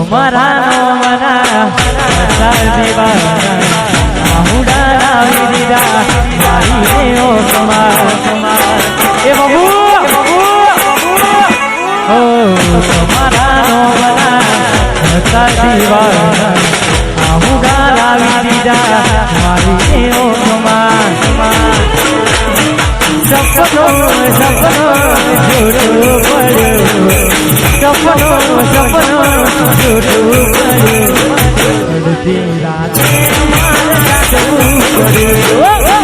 તમારા નોમના દીવાના આહુડા લાવી દીધા મારી ઓ તમાર એ બબુ ઓ તમારા નોમના દીવાના આહુડા લાવી દીધા મારી ઓ તમાર સપનો સપનો જોડો પડ્યો સપનો જોડો પડ્યો અડધી રાતે મારા જાગવું પડ્યું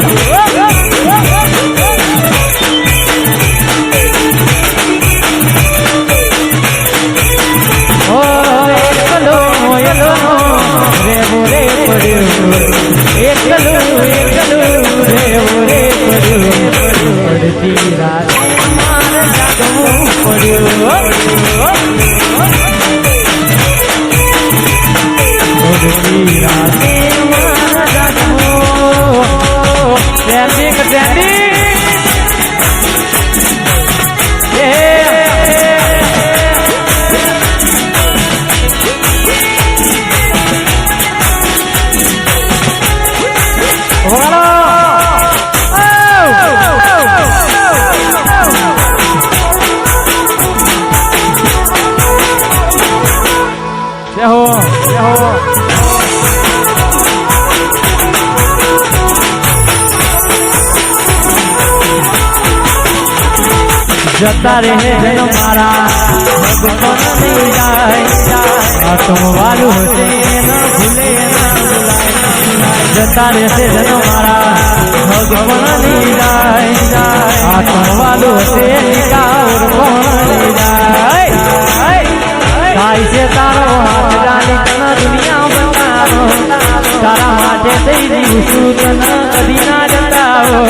जता रहे जन मारा भगवान नहीं जाए तुम वालू से न भूले जता रहे जन मारा भगवान नहीं जाए तुम वालू से निकाल नहीं जाए काई से तारो हाथ जाने तना दुनिया बताओ तारा माटे तेरी उसूतन कदी ना जताओ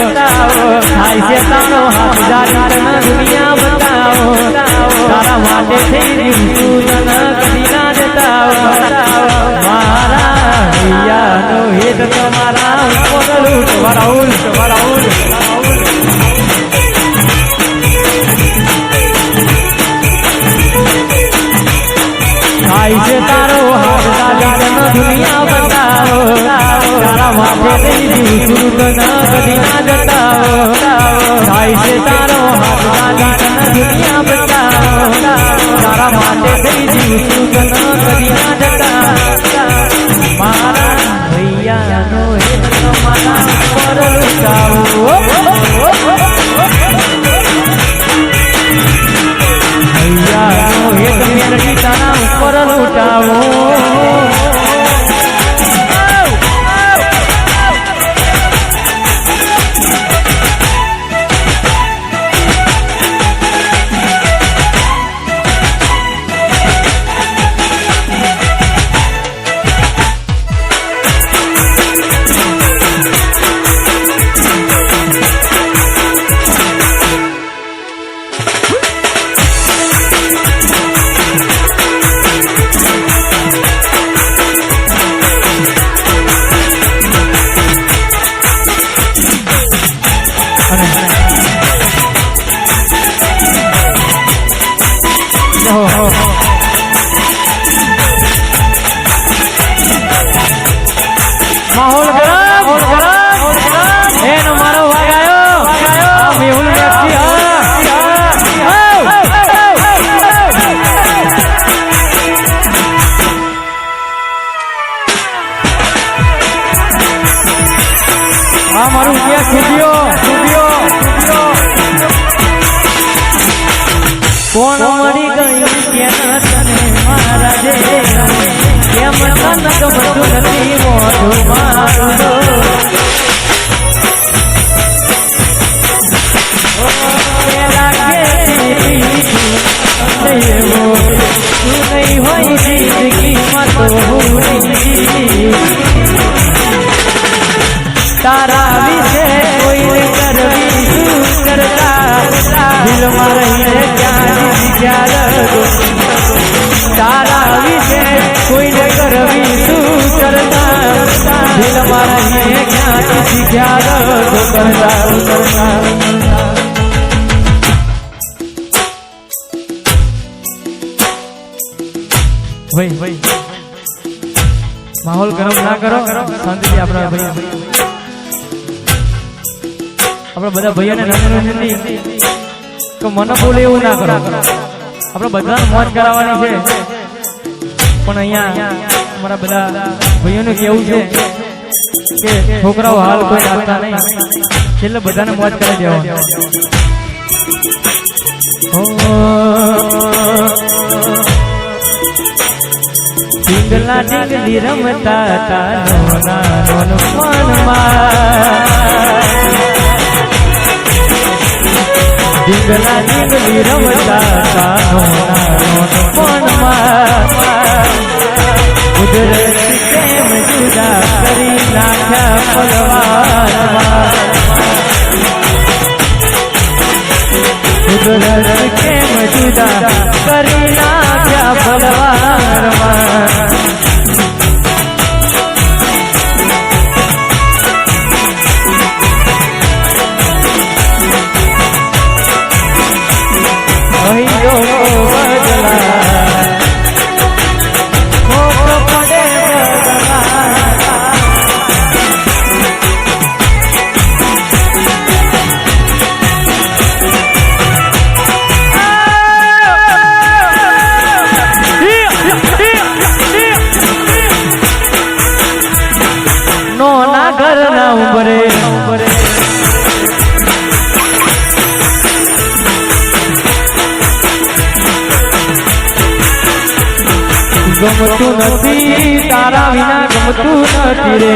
काई से तारो हाथ जाने तना दुनिया बताओ तारा माटे तेरी उसूतन कदी ना जताओ मारा भैया नो हेत तुम्हारा उलट वराउल से तारो हाथ जाने दुनिया बताओ तारा माथे तेरी सुरत न कदी ना जताओ से तारो हाथ जाने दुनिया बताओ तारा माथे तेरी सुरत न कदी ना जताओ मारा भैया नो हेत तुम्हारा पर लुटाओ भैया नो हेत मेरी ताना ऊपर लुटाओ माहौल गरम ए नो मारो वागायो मेहुल व्यक्ति मारू क्या खुदियो कौन मरी गई क्या तने मारा दे केम तन गमतु नथी मोढू मारो ओ लागे तू नहीं होई जिंदगी मत भूली तारा विषे कोई करवी तू करता दिल में रही क्या तारा विषे कोई करवी तू करता दिल में रही क्या करता ભાઈ માહોલ ગરમ ના કરો, શાંતિથી આપણા ભાઈ આપણે બધા ભાઈઓને નાની તો મને બોલે એવું ના કરો. આપણે બધાને મોજ કરાવવાની છે, પણ અહીંયા અમારા બધા ભાઈઓનું કેવું છે કે છોકરાઓ હાલ કોઈ રાખતા નહીં, એટલે બધાને મોજ કરી દેવા. ઢીંગલા ઢીંગલી રમતા હતા ઢીંગલા ઢીંગલી રમતા હતા કુદરત કેમ જુદા કરી નાખ્યા પલવારમાં, કુદરત કેમ જુદા કરી નાખ્યા પલવારમાં. ગમતું નથી તારા વિના, ગમતું નથી રે,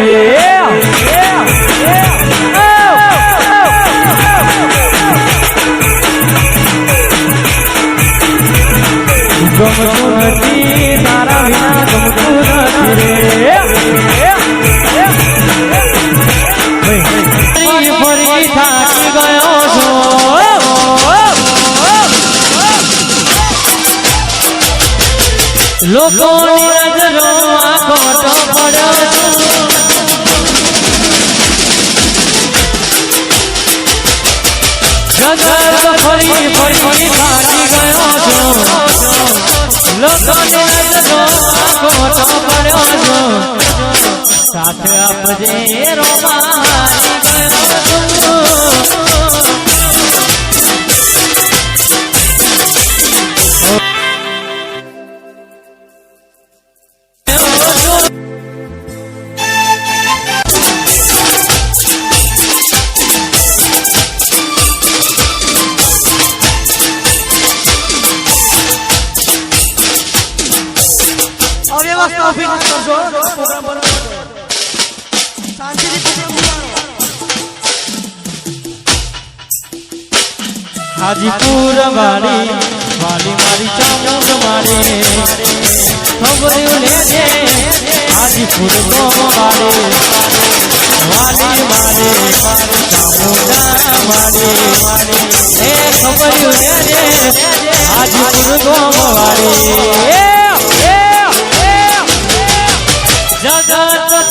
ગમતું નથી તારા વિના, ગમતું નથી રે. ફરી થાકી ગયો છો, લોકોની નજરોમાં ખોટો પડ્યો છું, જગત ફરી ફરી થાકી ગયો છું, લોકોની નજરોમાં ખોટો પડ્યો છું, સાથ આપજે રોમાની ગયો છું. હાજીપુર વાળી વાલી મારી ચામુંડ મારે ખબર્યું લેજે, હાજીપુર વાળી વાલી મારે ચામુંડા મારે એ ખબર્યું લેજે, હાજીપુર વાળી જગત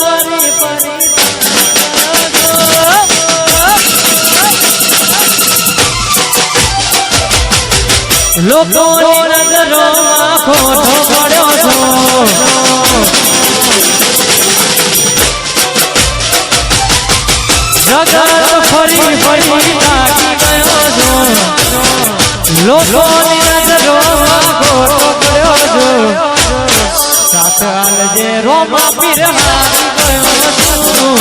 પરી પરી લોકોની નજરોમાં ખોટો પડ્યો છો, જગત ફરી ફરી થાકી ગયો છો, લોકોની નજરોમાં ખોટો પડ્યો છો, સાથ આલજે રોમા પીર હારી ગયો છું.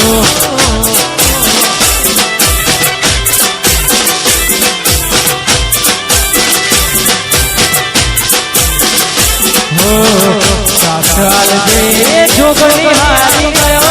જોગણી હારી ગયો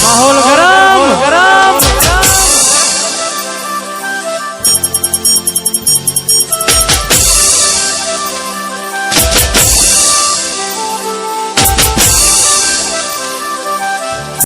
માહોલ ગરમ.